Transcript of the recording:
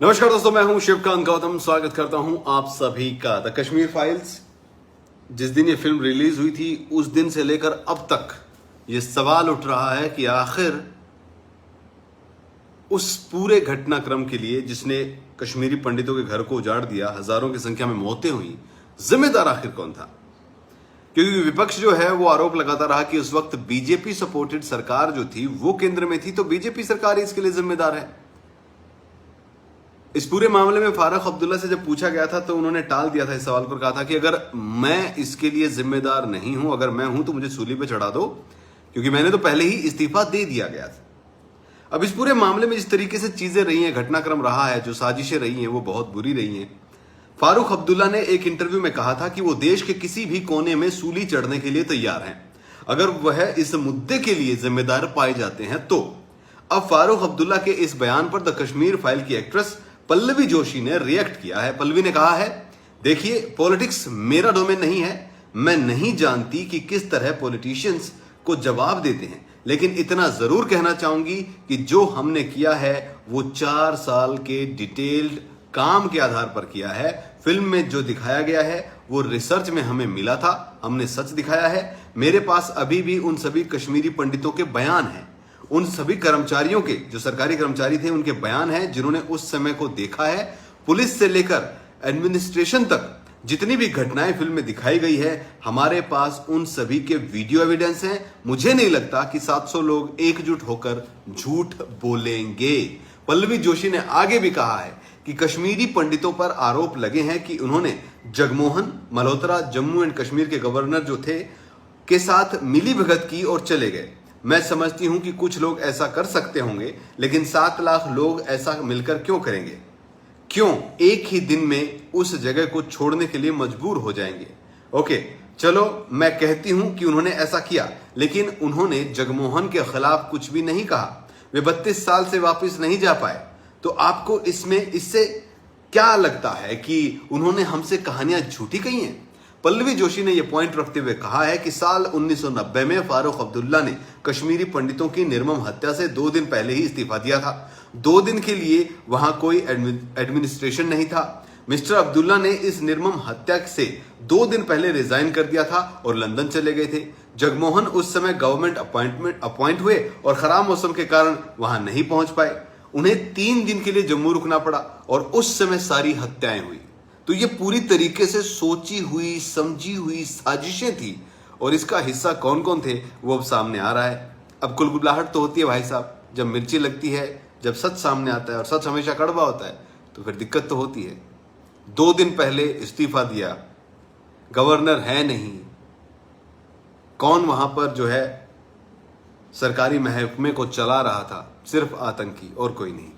नमस्कार दोस्तों, मैं हूं शिवकांत गौतम। स्वागत करता हूं आप सभी का द कश्मीर फाइल्स। जिस दिन ये फिल्म रिलीज हुई थी उस दिन से लेकर अब तक ये सवाल उठ रहा है कि आखिर उस पूरे घटनाक्रम के लिए जिसने कश्मीरी पंडितों के घर को उजाड़ दिया, हजारों की संख्या में मौतें हुई, जिम्मेदार आखिर कौन था? क्योंकि विपक्ष जो है वो आरोप लगाता रहा कि उस वक्त बीजेपी सपोर्टेड सरकार जो थी वो केंद्र में थी, तो बीजेपी सरकार ही इसके लिए जिम्मेदार है। इस पूरे मामले में फारूक अब्दुल्ला से जब पूछा गया था तो उन्होंने टाल दिया था इस सवाल पर, कहा था कि अगर मैं इसके लिए जिम्मेदार नहीं हूं, अगर मैं हूं तो मुझे सूली पे चढ़ा दो, क्योंकि मैंने तो पहले ही इस्तीफा दे दिया गया था। अब इस पूरे मामले में जिस तरीके से चीजें रही हैं, घटनाक्रम रहा है, जो साजिशें रही हैं वो बहुत बुरी रही हैं। फारूक अब्दुल्ला ने एक इंटरव्यू में कहा था कि वो देश के किसी भी कोने में सूली चढ़ने के लिए तैयार हैं अगर वह इस मुद्दे के लिए जिम्मेदार पाए जाते हैं तो। अब फारूक अब्दुल्ला के इस बयान पर द कश्मीर फाइल की एक्ट्रेस पल्लवी जोशी ने रिएक्ट किया है। पल्लवी ने कहा है, देखिए पॉलिटिक्स मेरा डोमेन नहीं है, मैं नहीं जानती कि किस तरह पॉलिटिशियंस को जवाब देते हैं, लेकिन इतना जरूर कहना चाहूंगी कि जो हमने किया है वो 4 साल के डिटेल्ड काम के आधार पर किया है। फिल्म में जो दिखाया गया है वो रिसर्च में हमें मिला था, हमने सच दिखाया है। मेरे पास अभी भी उन सभी कश्मीरी पंडितों के बयान हैं, उन सभी कर्मचारियों के, जो सरकारी कर्मचारी थे, उनके बयान हैं जिन्होंने उस समय को देखा है। पुलिस से लेकर एडमिनिस्ट्रेशन तक जितनी भी घटनाएं फिल्म में दिखाई गई है, हमारे पास उन सभी के वीडियो एविडेंस हैं। मुझे नहीं लगता कि 700 लोग एकजुट होकर झूठ बोलेंगे। पल्लवी जोशी ने आगे भी कहा है कि कश्मीरी पंडितों पर आरोप लगे हैं कि उन्होंने जगमोहन मल्होत्रा, जम्मू एंड कश्मीर के गवर्नर जो थे, के साथ मिली भगत की और चले गए। मैं समझती हूं कि कुछ लोग ऐसा कर सकते होंगे, लेकिन 7 लाख लोग ऐसा मिलकर क्यों करेंगे? क्यों एक ही दिन में उस जगह को छोड़ने के लिए मजबूर हो जाएंगे? ओके, चलो मैं कहती हूं कि उन्होंने ऐसा किया, लेकिन उन्होंने जगमोहन के खिलाफ कुछ भी नहीं कहा। वे 32 साल से वापस नहीं जा पाए। तो आपको इससे क्या लगता है कि उन्होंने हमसे कहानियां झूठी कही हैं? पल्लवी जोशी ने यह पॉइंट रखते हुए कहा है कि साल 1990 में फारूक अब्दुल्ला ने कश्मीरी पंडितों की निर्मम हत्या से 2 दिन पहले ही इस्तीफा दिया था। 2 दिन के लिए वहां कोई एडमिनिस्ट्रेशन नहीं था। मिस्टर अब्दुल्ला ने इस निर्मम हत्या से 2 दिन पहले रिजाइन कर दिया था और लंदन चले गए थे। जगमोहन उस समय गवर्नमेंट अपॉइंट हुए और खराब मौसम के कारण वहां नहीं पहुंच पाए। उन्हें 3 दिन के लिए जम्मू रुकना पड़ा और उस समय सारी हत्याएं हुई। तो ये पूरी तरीके से सोची हुई, समझी हुई साजिशें थी, और इसका हिस्सा कौन कौन थे वो अब सामने आ रहा है। अब कुलबुलाहट तो होती है भाई साहब, जब मिर्ची लगती है, जब सच सामने आता है, और सच हमेशा कड़वा होता है, तो फिर दिक्कत तो होती है। 2 दिन पहले इस्तीफा दिया, गवर्नर है नहीं, कौन वहां पर जो है सरकारी महकमे को चला रहा था? सिर्फ आतंकी और कोई नहीं।